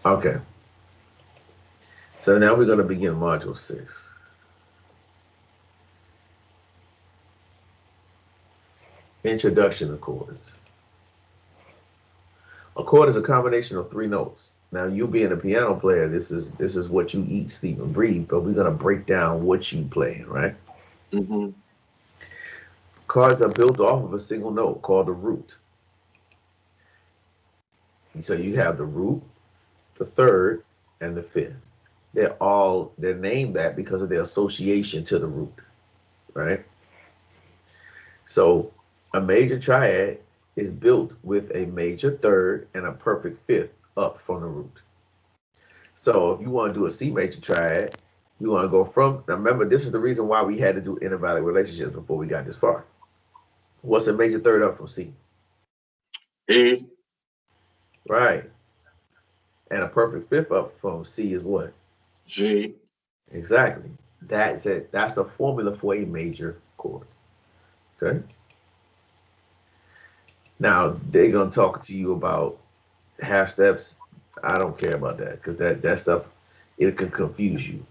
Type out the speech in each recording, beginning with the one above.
Okay. So now we're going to begin module 6. Introduction to chords. A chord is a combination of three notes. Now, you being a piano player, this is what you eat, sleep, and breathe. But we're gonna break down what you play, right? Mm-hmm. Chords are built off of a single note called the root. So you have the root, the third, and the fifth. They're named that because of their association to the root, right? So a major triad is built with a major third and a perfect fifth up from the root. So if you want to do a C major triad, you want to go from, now remember, this is the reason why we had to do intervallic relationships before we got this far. What's a major third up from C? E, Right. And a perfect fifth up from C is what? G. Exactly. That's it. That's the formula for a major chord. Okay. Now they're gonna talk to you about half steps. I don't care about that because that stuff it can confuse you.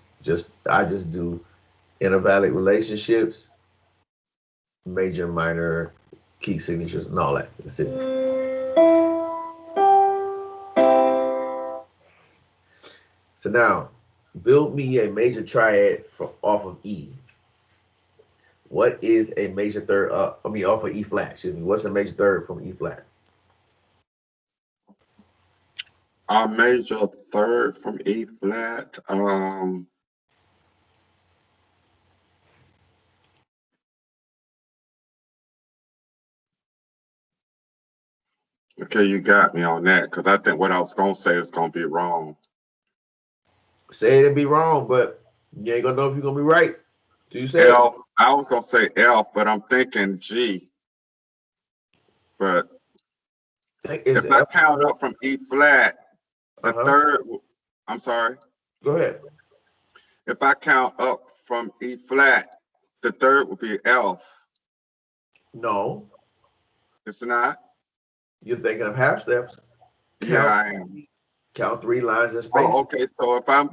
I just do intervallic relationships, major, minor, key signatures, and all that. That's it. So now, build me a major triad off of E. What is a major third? Off of E flat. Excuse me. What's a major third from E flat? A major third from E flat. Okay, you got me on that because I think what I was gonna say is gonna be wrong. Say it'd be wrong, but you ain't gonna know if you're gonna be right. Do you say it? F. I was gonna say F, but I'm thinking G. But Is if I F a count chord? up from E flat, the Uh-huh. third. I'm sorry. Go ahead. If I count up from E flat, the third would be F. No, It's not. you're thinking of half steps. Yeah, Count I am. count three lines and Oh, spaces. okay. So if I'm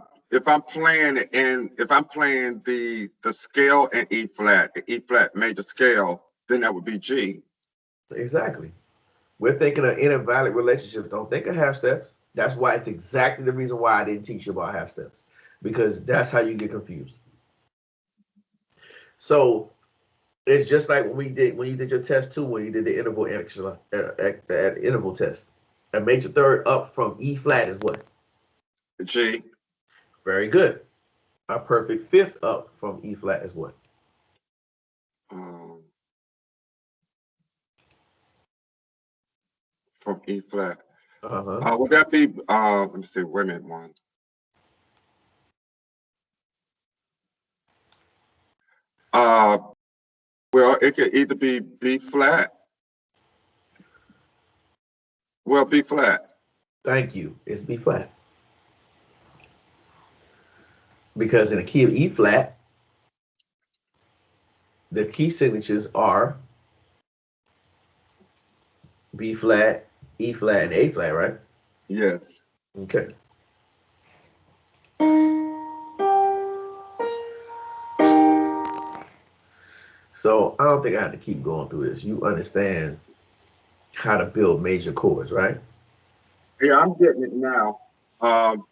playing the scale in E flat, the E flat major scale, then that would be G. Exactly. We're thinking of intervallic relationships. Don't think of half steps. That's why it's exactly the reason why I didn't teach you about half steps. Because that's how you get confused. So it's just like when you did your test too, when you did the interval test. A major third up from E flat is what? G. Very good. A perfect fifth up from E flat is what? Um, from E flat. Uh-huh. Would that be let me see, wait a minute, one. Uh well, it could either be B flat. Well, B flat. Thank you. It's B flat. Because in the key of E flat, the key signatures are B flat, E flat, and A flat, right? Yes. Okay. So I don't think I have to keep going through this. You understand how to build major chords, right? Yeah, I'm getting it now. Um,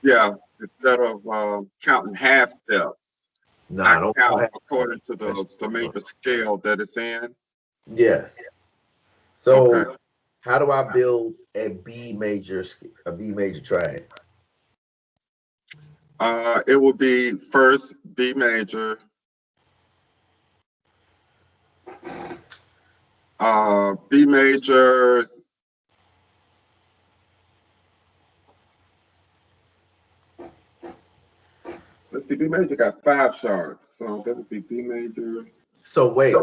yeah, instead of counting half steps, I Nah, don't count have according to that's the just major scale that it's in. yes. Okay. So how do I build a B major triad? It will be first B major, B major. Let's see, B major got five sharps, so that would be B major. So wait,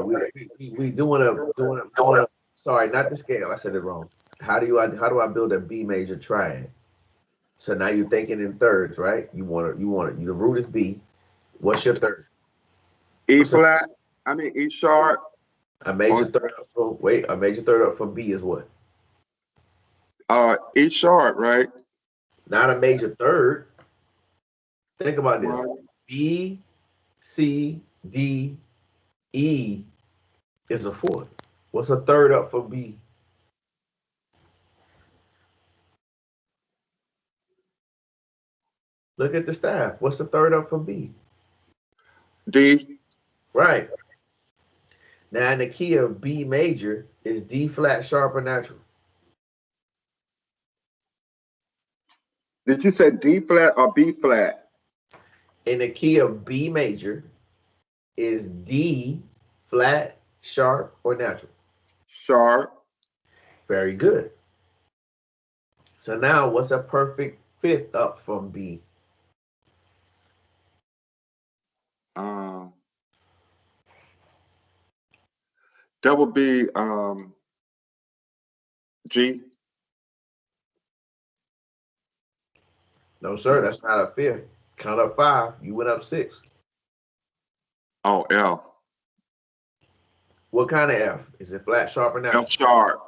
we doing a sorry, not the scale. I said it wrong. How do I build a B major triad? So now you're thinking in thirds, right? The root is B. What's your third? E What's a, flat. I mean E sharp. a major On third up from a major third up from B is what? E sharp, right? not a major third. Think about this. Right. B, C, D, E is a fourth. What's a third up from B? Look at the staff. What's the third up from B? D. Right. Now in the key of B major is D flat, sharp, or natural. Did you say D flat or B flat? In the key of B major is D flat, sharp, or natural. Sharp. Very good. So now what's a perfect fifth up from B? Uh, that would be G. No, sir, that's not a fifth. Count up five. You went up six. Oh, F. What kind of F? Is it flat, sharp, or natural? F sharp.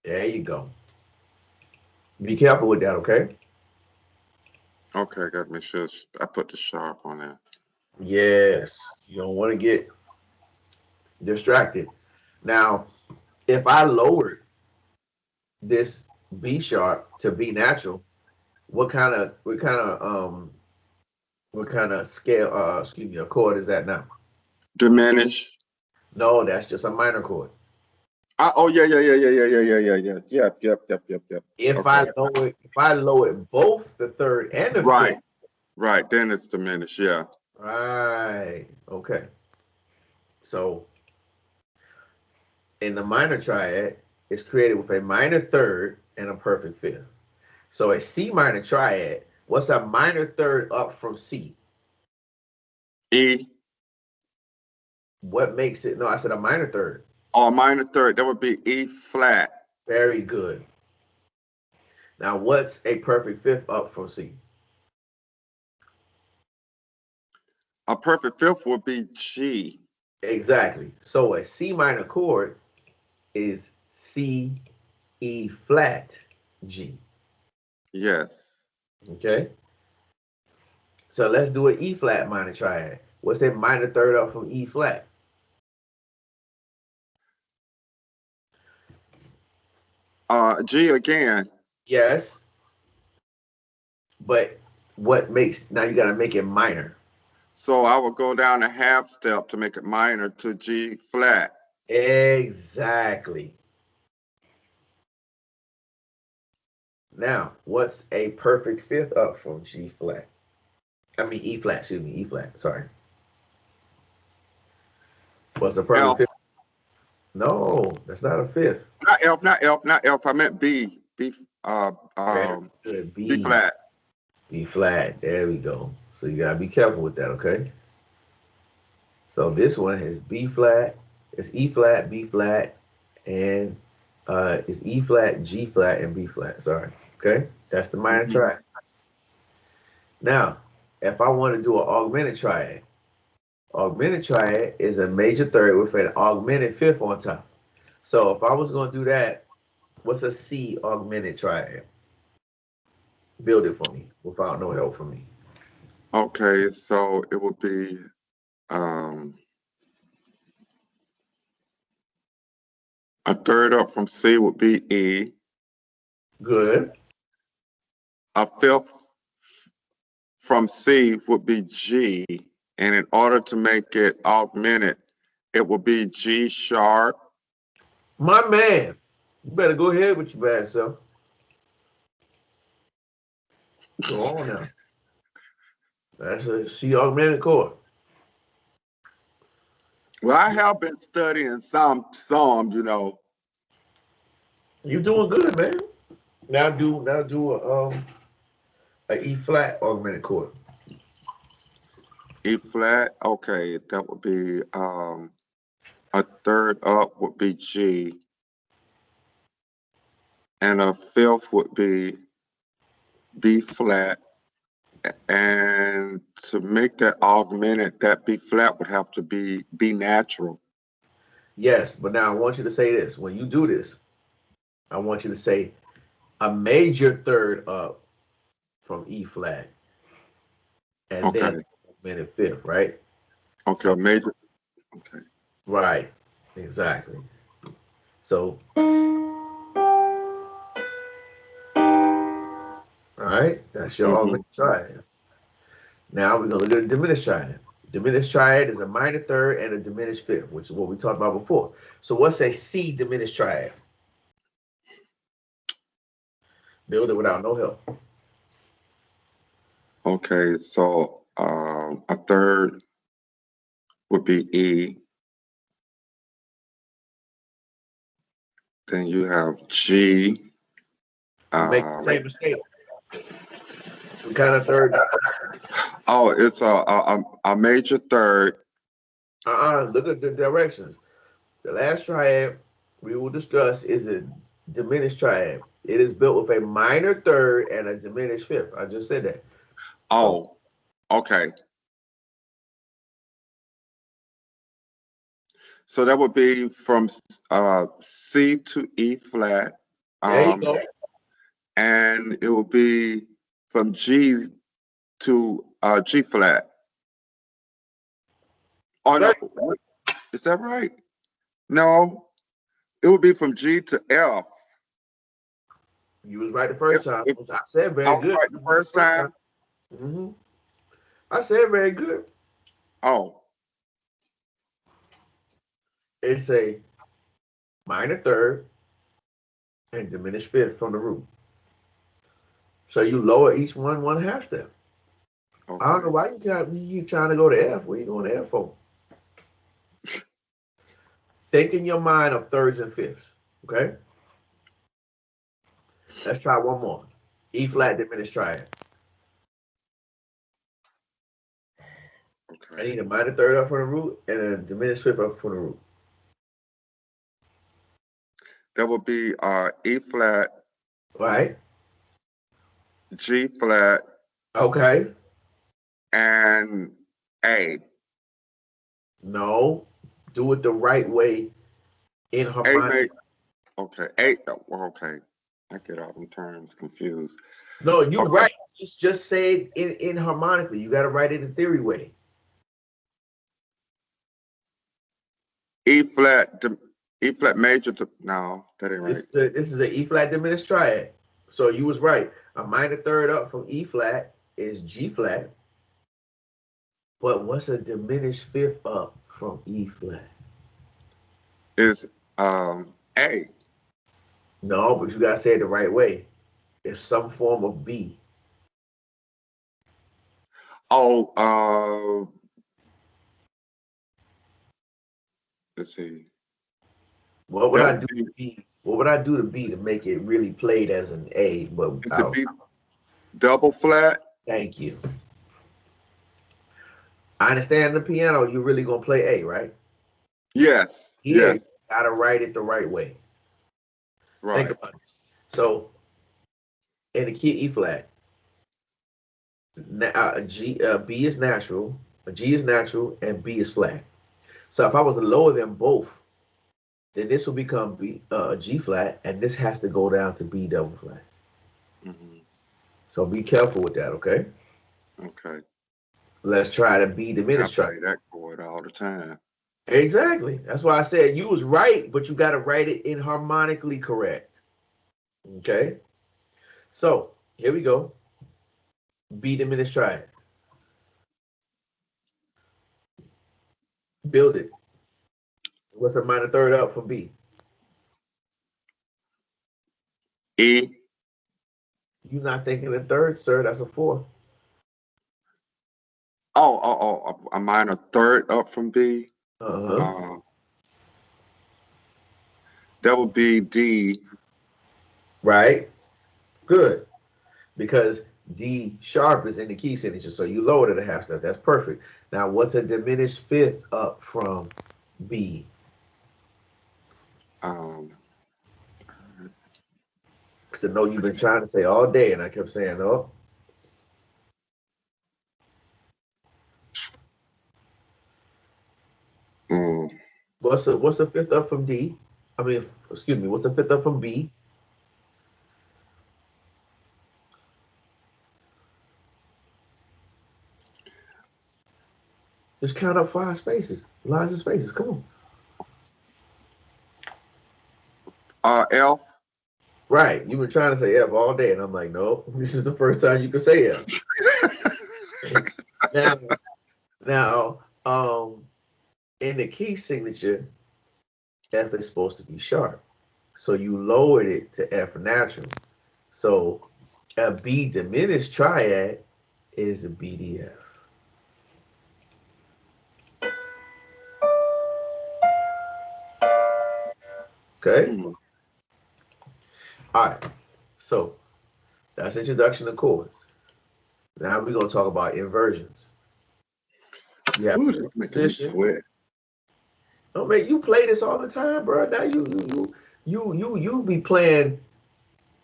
There you go. Be careful with that, okay? Okay, got to make sure I put the sharp on there. Yes. You don't want to get distracted. Now, if I lowered this B sharp to B natural, what kind of scale excuse me, a chord is that now? Diminish. No, that's just a minor chord. Oh yeah, yeah, yeah, yeah, yeah, yeah, yeah, yeah, yeah. Yep, yep, yep, yep, yep. Okay. If I lower both the third and the Right, fifth, right. Then it's diminished. Yeah. right. Okay. So in the minor triad, it's created with a minor third and a perfect fifth. So a C minor triad, what's a minor third up from C? E What makes it? No, I said a minor third. or minor third. That would be E flat. Very good. Now, what's a perfect fifth up from C? A perfect fifth would be G. Exactly. So a C minor chord is C, E flat, G. Yes. Okay. So let's do an E flat minor triad. What's a minor third up from E flat? G again. Yes, but what makes now you got to make it minor? So I would go down a half step to make it minor to G flat. Exactly. Now, what's a perfect fifth up from G flat? I mean E flat, excuse me, E flat. Sorry. What's a perfect F. fifth? No, that's not a fifth. Not F. Not F. Not F. I meant B. B. Very good. B B. flat. B flat. There we go. So you gotta be careful with that, okay? So this one is B flat, it's E flat, B flat, and it's E flat, G flat, and B flat. Sorry. Okay? That's the minor Mm-hmm. triad. Now, if I want to do an augmented triad is a major third with an augmented fifth on top. So if I was gonna do that, what's a C augmented triad? Build it for me without no help from me. Okay, so it would be um, a third up from C would be E. Good. A fifth from C would be G. And in order to make it augmented, it would be G sharp. My man, you better go ahead with your bad self. Go on now. That's a C augmented chord. Well, I have been studying some. You doing good, man. Now do a E flat augmented chord. E flat. Okay, that would be a third up would be G. And a fifth would be B flat. And to make that augmented, that B flat would have to be B natural. Yes, but now I want you to say this. When you do this, I want you to say a major third up from E flat, and Okay. then augmented fifth, right? Okay. So Major. Okay. right, exactly. So all right, that's your Mm-hmm. augmented triad. Now we're gonna look at a diminished triad. Diminished triad is a minor third and a diminished fifth, which is what we talked about before. So what's a C diminished triad? Build it without no help. Okay. So a third would be E. Then you have G. You make the same mistake. What kind of third? Oh, it's a major third. Look at the directions. The last triad we will discuss is a diminished triad. It is built with a minor third and a diminished fifth. I just said that. So Oh, okay. So that would be from C to E flat, there you go. and it will be from G to G flat. Oh no, is that right? No, it would be from G to F. You was right the first time. If I said I very was good. right the first time. Mm-hmm. I said very good. Oh, It's a minor third and diminished fifth from the root. So you lower each one half step. okay. I don't know why you keep trying to go to F. Where you going to F for? Think in your mind of thirds and fifths. Okay. Let's try one more. E flat diminished triad. I Okay. need a minor third up from the root and a diminished fifth up from the root. That would be E flat, Right? G flat, Okay. and A. No. Do it the right way in A harmonic. may, okay. A, well, okay. I get all them terms confused. No, you Okay. right. Just say it in harmonically. You got to write it the theory way. E flat, E flat major. No, that ain't right. This is an E flat diminished triad. So you was right. A minor third up from E flat is G flat. But what's a diminished fifth up from E flat? It's A. No, but you gotta say it the right way. It's some form of B. Oh, let's see. What would That I would do be, to B? What would I do to B to make it really played as an A? But it's a B double flat. thank you. I understand the piano. You're really gonna play A, right? Yes, Here, you yes, gotta write it the right way. Think right. about this. So in the key E flat, B is natural, G is natural, and B is flat. So if I was to lower them both, then this will become G flat, and this has to go down to B double flat. Mm-hmm. So be careful with that, okay? Okay. Let's try the B I diminished play triad. that chord all the time. Exactly. That's why I said you was right, but you got to write it in harmonically correct. Okay? So here we go. B diminished triad. Build it. What's a minor third up from B? E. You're not thinking a third, sir. That's a fourth. A minor third up from B. Uh-huh. That would be D. Right? Good. Because D sharp is in the key signature, so you lowered it a half step. That's perfect. Now, what's a diminished fifth up from B? Um, Because I know you've been trying to say all day, and I kept saying, oh. mm, What's the fifth up from D? I mean, excuse me, what's the fifth up from B? Just count up 5 spaces, lines of spaces. Come on. F. Right. You've been trying to say F all day, and I'm like, no, this is the first time you can say F. now, now, in the key signature, F is supposed to be sharp. So you lowered it to F natural. So a B diminished triad is a BDF. Okay? All right. So that's introduction to chords. Now we're going to talk about inversions. You have Ooh, that's making me sweat. No, man, you play this all the time, bro. Now you be playing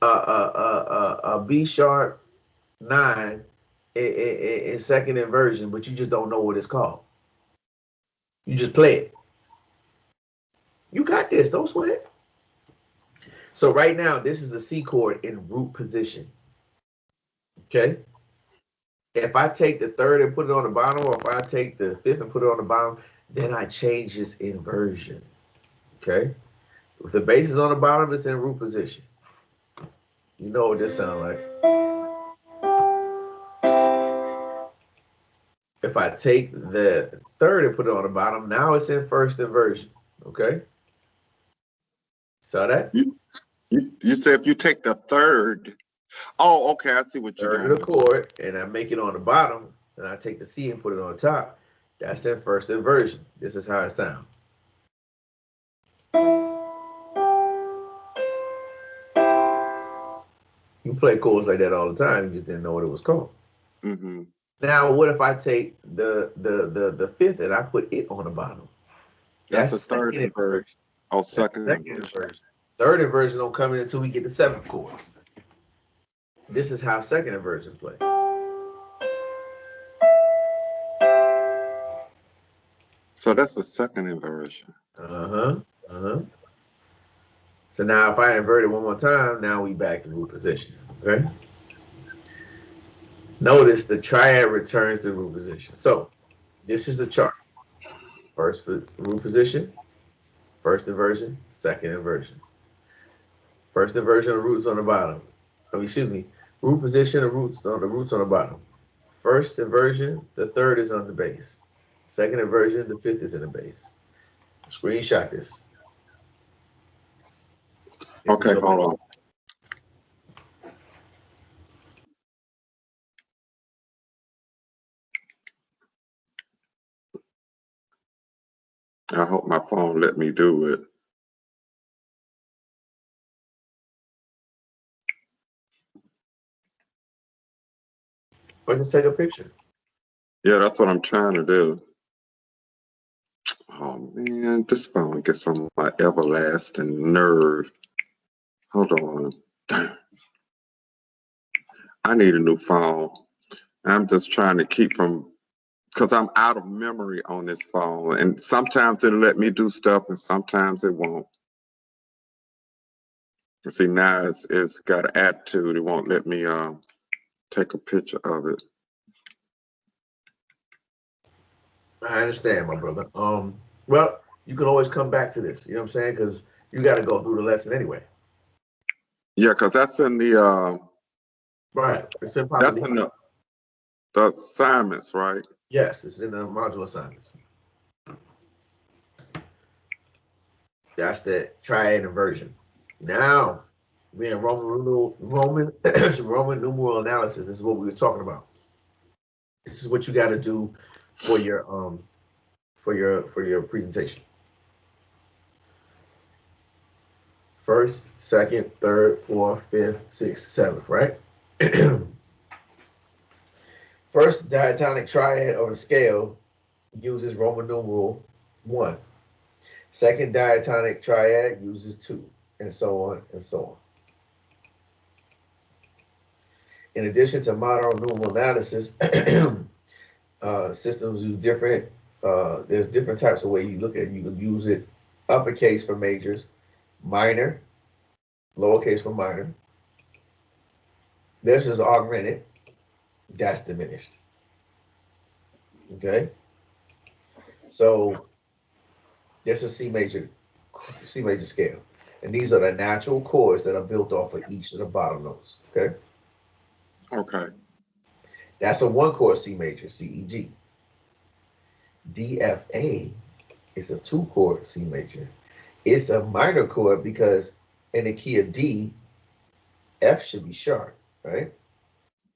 a B sharp 9 in second inversion, but you just don't know what it's called. You just play it. You got this. Don't sweat. So right now, this is a C chord in root position. Okay. If I take the third and put it on the bottom, or if I take the fifth and put it on the bottom, then I change this inversion. Okay. If the bass is on the bottom, it's in root position. You know what this sounds like. If I take the third and put it on the bottom, now it's in first inversion. Okay. Saw that? You said if you take the third. Oh, okay. I see what you're doing. Third of the chord, and I make it on the bottom, and I take the C and put it on top. That's in first inversion. This is how it sounds. You play chords like that all the time. You just didn't know what it was called. Mm-hmm. Now, what if I take the fifth and I put it on the bottom? That's a third inversion. Oh, second inversion. Third inversion don't come in until we get the seventh chords. This is how second inversion play. So that's the second inversion. So now if I invert it one more time, now we back in root position. Okay. Notice the triad returns to root position. So this is the chart. First root position, first inversion, second inversion. First inversion, the roots on the bottom. Excuse me, root position, the roots on the bottom. First inversion, the third is on the bass. Second inversion, the fifth is in the bass. Screenshot this. Okay, hold on. I hope my phone let me do it. Or just take a picture. Yeah, that's what I'm trying to do. Oh man, this phone gets on my everlasting nerve. Hold on. Damn. I need a new phone. I'm just trying to keep from, because I'm out of memory on this phone. And sometimes it'll let me do stuff and sometimes it won't. You see, now it's got an attitude. It won't let me take a picture of it. I understand, my brother. Well, you can always come back to this. You know what I'm saying? Because you got to go through the lesson anyway. Yeah, because that's in the right. It's in that's in the assignments, right? Yes, it's in the module assignments. That's the triad inversion. Now we're in Roman numeral analysis. This is what we were talking about. This is what you got to do for your presentation. First, second, third, fourth, fifth, sixth, seventh, right? First diatonic triad of a scale uses Roman numeral 1. Second diatonic triad uses 2, and so on and so on. In addition to modern numeral analysis, systems use different, there's different types of way you look at it. You can use it uppercase for majors, minor, lowercase for minor. This is augmented, that's diminished. Okay? So this is C major scale. And these are the natural chords that are built off of each of the bottom notes. Okay. Okay. That's a one chord C major, C, E, G. D, F, A is a two chord C major. It's a minor chord because in the key of D, F should be sharp, right?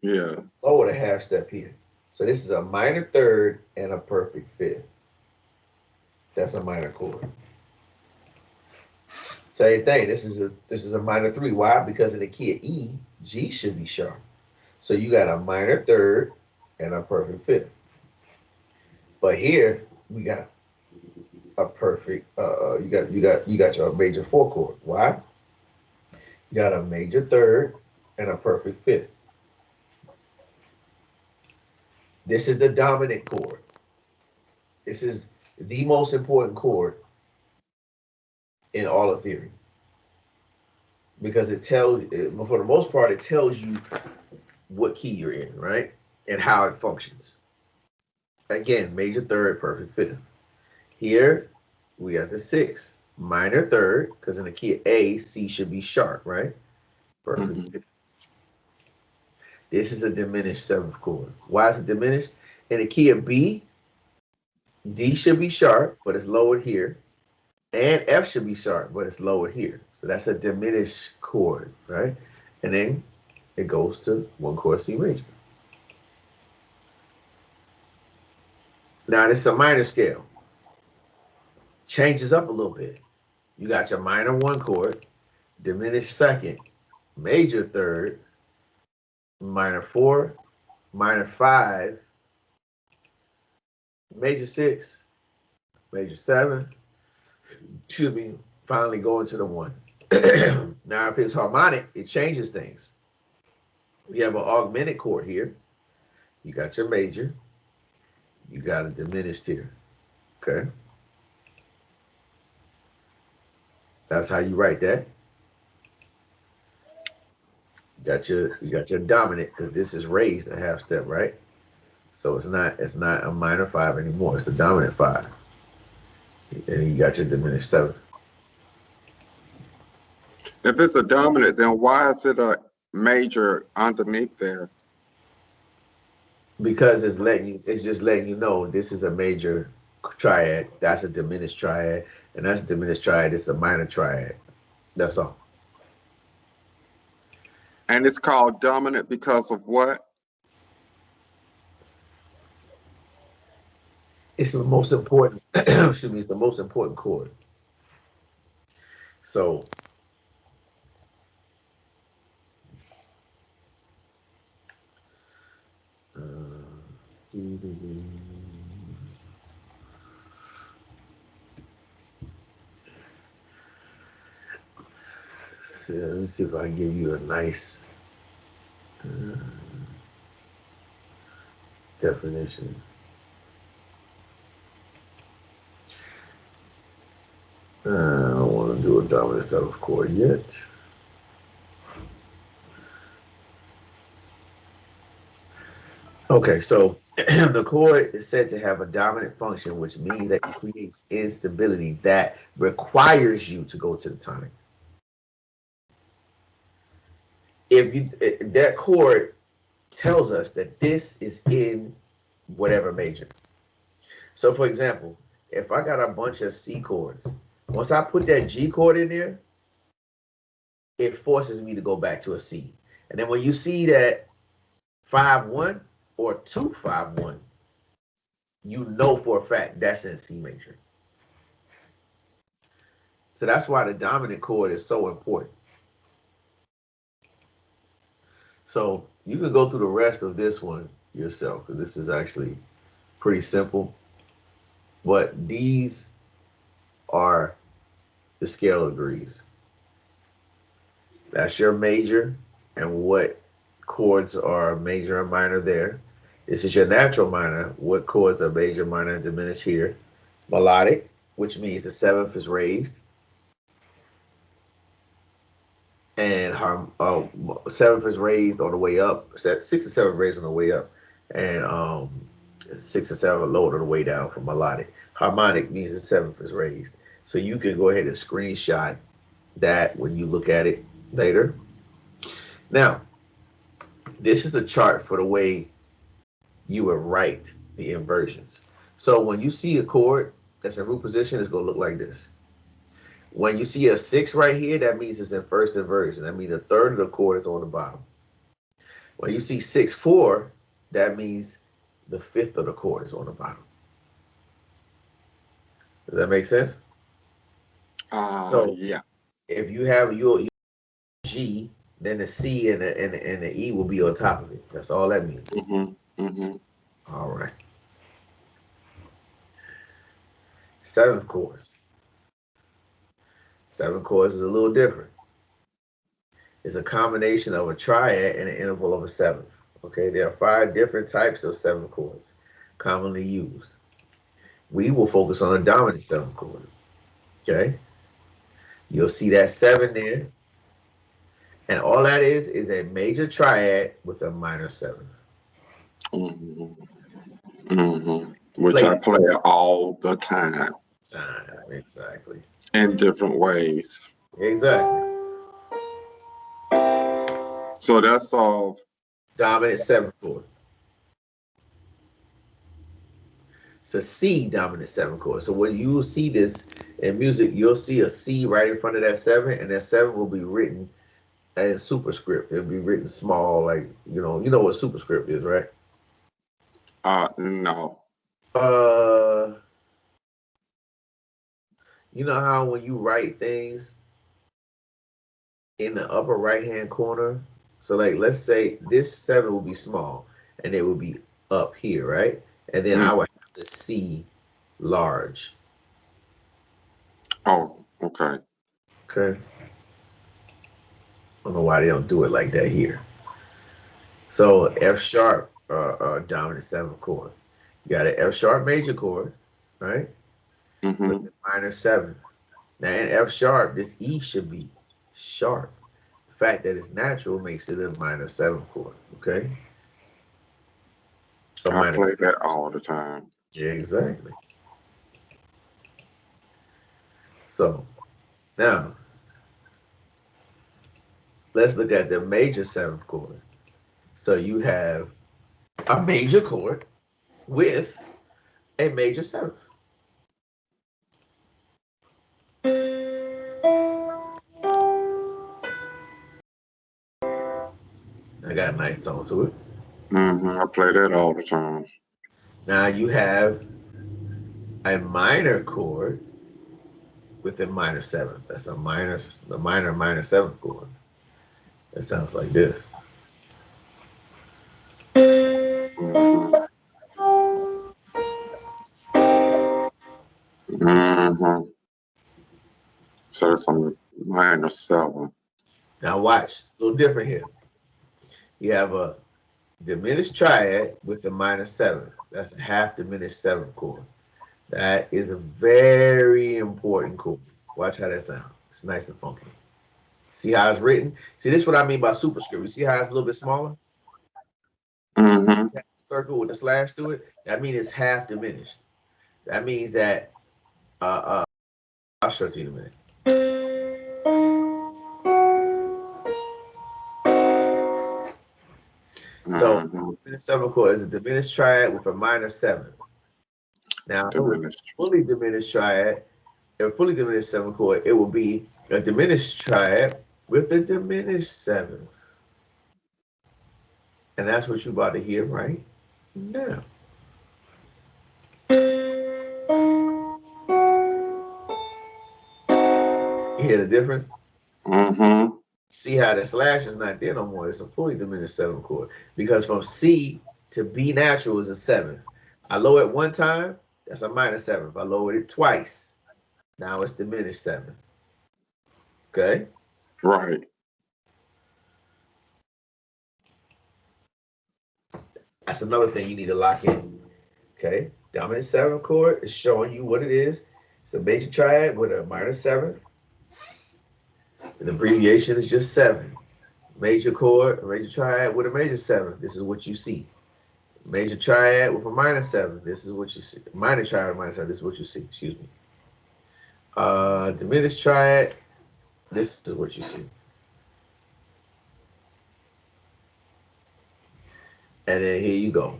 Yeah. Lower the half step here. So this is a minor third and a perfect fifth. That's a minor chord. Same thing. This is a minor three. Why? Because in the key of E, G should be sharp. So you got a minor third and a perfect fifth. But here we got a perfect. You got your major four chord. Why? You got a major third and a perfect fifth. This is the dominant chord. This is the most important chord in all of theory because it tells, for the most part, it tells you what key you're in, right? And how it functions. Again, major third, perfect fifth. Here, we got the sixth, minor third, because in the key of A, C should be sharp, right? Perfect Mm-hmm. fifth. This is a diminished seventh chord. Why is it diminished? In the key of B, D should be sharp, but it's lowered here. And F should be sharp, but it's lowered here. So that's a diminished chord, right? And then it goes to one chord C major. Now this is a minor scale. Changes up a little bit. You got your minor one chord, diminished second, major third, minor four, minor five, major six, major seven, should be finally going to the one. Now, if it's harmonic, it changes things. We have an augmented chord here. You got your major, you got a diminished here. Okay. That's how you write that. You got your dominant because this is raised a half step, right? So it's not a minor five anymore. It's a dominant five. And you got your diminished seven. If it's a dominant, then why is it a major underneath there? Because it's just letting you know this is a major triad, that's a diminished triad, and that's a diminished triad, it's a minor triad. That's all. And it's called dominant because of what? It's the most important excuse me, it's the most important chord. So so let me see if I can give you a nice uh, definition. I don't want to do a dominant seventh chord yet. Okay, so the chord is said to have a dominant function, which means that it creates instability that requires you to go to the tonic. That chord tells us that this is in whatever major. So, for example, if I got a bunch of C chords, once I put that G chord in there, it forces me to go back to a C. And then when you see that 5-1 or 2-5-1, you know for a fact that's in C major. So that's why the dominant chord is so important. So you can go through the rest of this one yourself because this is actually pretty simple. But these are the scale degrees. That's your major and what chords are major and minor there. This is your natural minor. What chords are major, minor, and diminished here? Melodic, which means the seventh is raised. And seventh is raised on the way up. Six and seven raised on the way up. And 6 and 7 are lowered on the way down for melodic. Harmonic means the seventh is raised. So you can go ahead and screenshot that when you look at it later. Now, this is a chart for the way you would write the inversions. So when you see a chord that's in root position, it's going to look like this. When you see a 6 right here, that means it's in first inversion. That means a third of the chord is on the bottom. When you see 6-4, that means the fifth of the chord is on the bottom. Does that make sense? So yeah. if you have your G, then the C and the E will be on top of it. That's all that means. All right. Seventh chords. Seven chords is a little different. It's a combination of a triad and an interval of a seventh. Okay, there are 5 different types of 7 chords commonly used. We will focus on a dominant 7 chord. Okay, you'll see that 7 there, and all that is a major triad with a minor 7. Which I play all the time. Exactly. In different ways. Exactly. So that's all. Dominant 7 chord. It's a C dominant 7 chord. So when you see this in music, you'll see a C right in front of that 7, and that 7 will be written as superscript. It'll be written small, like you know what superscript is, right? No. You know how when you write things in the upper right hand corner, so like let's say this 7 will be small and it will be up here, right? And then I would have the C large. Oh, okay. Okay. I don't know why they don't do it like that here. So F sharp, dominant 7 chord. You got an F sharp major chord, right? With the minor 7. Now in F sharp, this E should be sharp. The fact that it's natural makes it a minor 7 chord, okay? I play that all the time. Yeah, exactly. So now let's look at the major 7th chord. So you have a major chord with a major 7th. I got a nice tone to it. I play that all the time. Now you have a minor chord with a minor 7th. That's the minor 7th chord. It sounds like this. So it's on the minor 7. Now watch, it's a little different here. You have a diminished triad with a minor 7th. That's a half diminished 7th chord. That is a very important chord. Watch how that sounds. It's nice and funky. See how it's written? See, this is what I mean by superscript. You see how it's a little bit smaller? Circle with the slash through it. That means it's half diminished. That means that I'll show it to you in a minute. So diminished 7 chord is a diminished triad with a minor 7. Now, fully diminished triad, a fully diminished 7 chord, it will be a diminished triad with a diminished 7. And that's what you're about to hear right now. You hear the difference? See how the slash is not there no more. It's a fully diminished 7 chord. Because from C to B natural is a 7. I lower it one time, that's a minor 7. If I lower it twice, now it's diminished 7. Okay? Right. That's another thing you need to lock in. Okay? Dominant 7 chord is showing you what it is. It's a major triad with a minor 7. And the abbreviation is just 7. Major chord, a major triad with a major 7. This is what you see. Major triad with a minor 7. This is what you see. Minor triad with a minor 7. This is what you see. Excuse me. Diminished triad. This is what you see. And then here you go.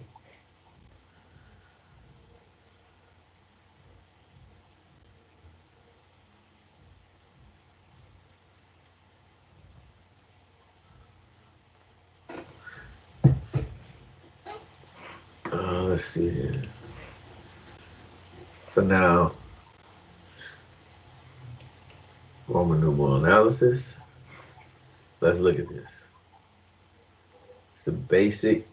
Let's see here. So now, Roman numeral analysis. Let's look at this. It's the basic,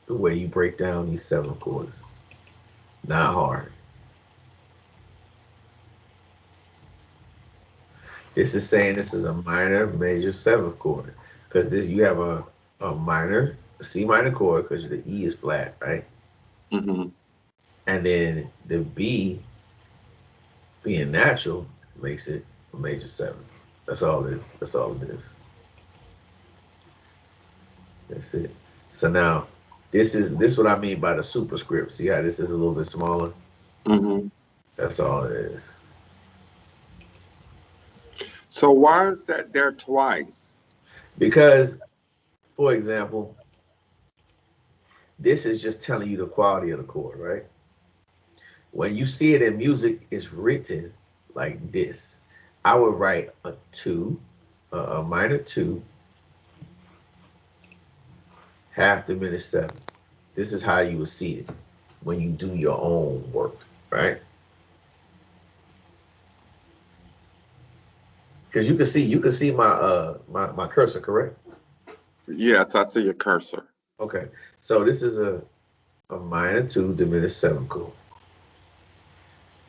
the way you break down these 7 chords. Not hard. This is saying this is a minor major 7th chord, because this you have a minor C minor chord because the E is flat, right? Mm-hmm. And then the B being natural makes it a major 7. That's all it is. That's all it is. That's it. So now this is what I mean by the superscript. See how this is a little bit smaller? Mm-hmm. That's all it is. So why is that there twice? Because, for example, this is just telling you the quality of the chord, right? When you see it in music, it's written like this. I would write a 2, a minor 2, half diminished 7. This is how you will see it when you do your own work, right? Because you can see my my cursor, correct? Yes, I see your cursor. Okay, so this is a minor 2 diminished 7 chord.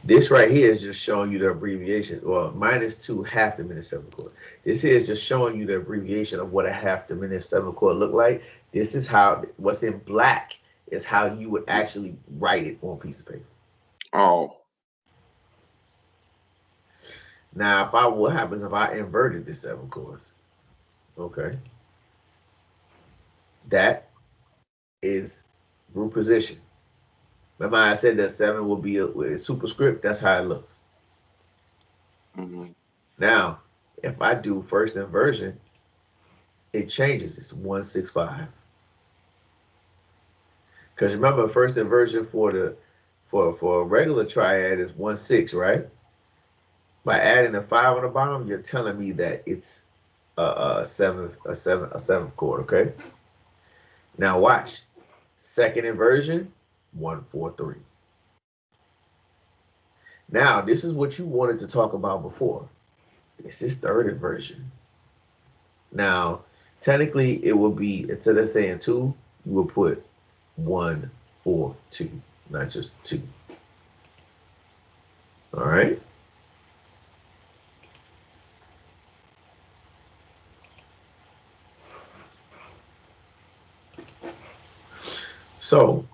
This right here is just showing you the abbreviation. Well, -2 half diminished 7 chord. This here is just showing you the abbreviation of what a half diminished 7 chord look like. This is how what's in black is how you would actually write it on a piece of paper. Oh. Now, what happens if I inverted the 7 chords? Okay, that is root position. Remember I said that 7 will be a superscript. That's how it looks. Mm-hmm. Now, if I do first inversion, it changes. It's 165. Because remember, first inversion for a regular triad is 1/6, right? By adding a 5 on the bottom, you're telling me that it's a seventh chord. Okay. Now watch. Second inversion, 143. Now this is what you wanted to talk about before. This is third inversion. Now, technically, it will be instead of saying 2, you will put 1, 4, 2, not just 2. All right. So,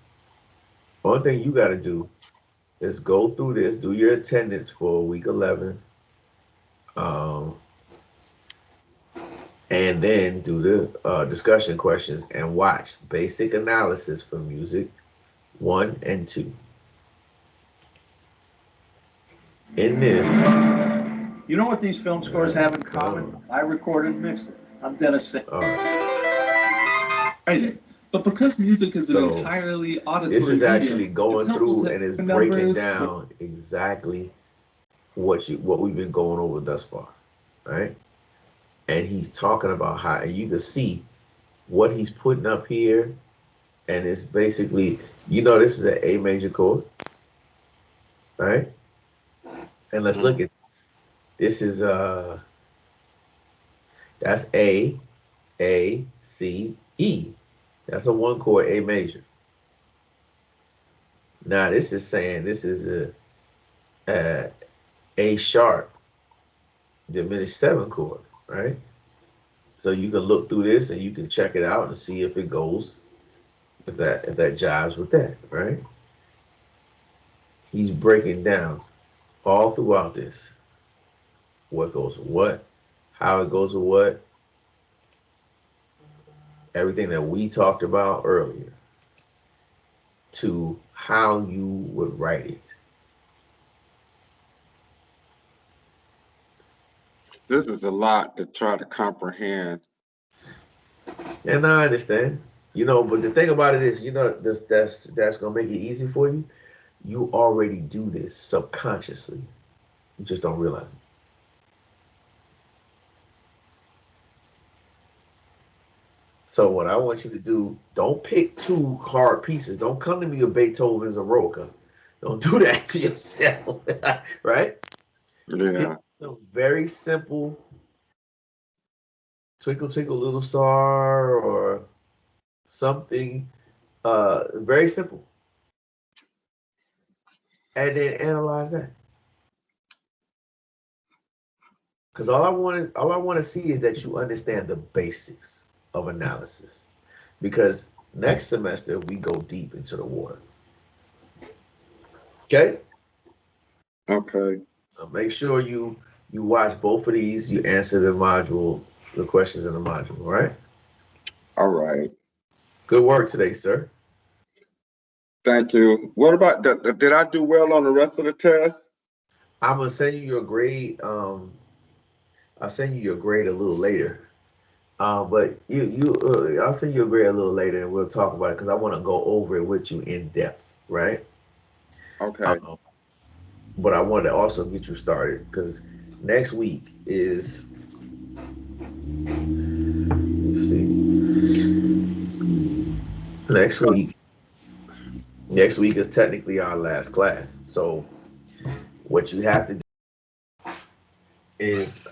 one thing you got to do is go through this, do your attendance for week 11, um, and then do the discussion questions and watch basic analysis for music 1 and 2. In this, you know what these film scores have in common? I recorded and mixed it. I'm Dennis. Right. But because music is an entirely auditory this is actually medium, going through and is breaking down exactly what we've been going over thus far, right? And he's talking about how, and you can see what he's putting up here, and it's basically, this is an A major chord, right? And let's look at this. This is that's A, C, E. That's a 1 chord A major. Now this is saying this is A sharp diminished 7 chord, right? So you can look through this and you can check it out and see if it goes, if that jives with that, right? He's breaking down all throughout this what goes with what, how it goes with what, everything that we talked about earlier. to how you would write it. This is a lot to try to comprehend. And I understand, but the thing about it is, that's gonna make it easy for you. You already do this subconsciously. You just don't realize it. So what I want you to do, don't pick two hard pieces. Don't come to me with Beethoven's Eroica. Don't do that to yourself, right? Pick Yeah. some very simple Twinkle Twinkle Little Star or something very simple. And then analyze that. Because all I want to see is that you understand the basics of analysis. Because next semester we go deep into the water. Okay? Okay. So make sure you watch both of these, you answer the questions in the module, all right? All right. Good work today, sir. Thank you. What about did I do well on the rest of the test? I'm gonna send you your grade. I'll send you your grade a little later. But I'll send you a grade a little later, and we'll talk about it because I want to go over it with you in depth, right? Okay. But I wanted to also get you started because next week is, let's see, next week is technically our last class. So what you have to do is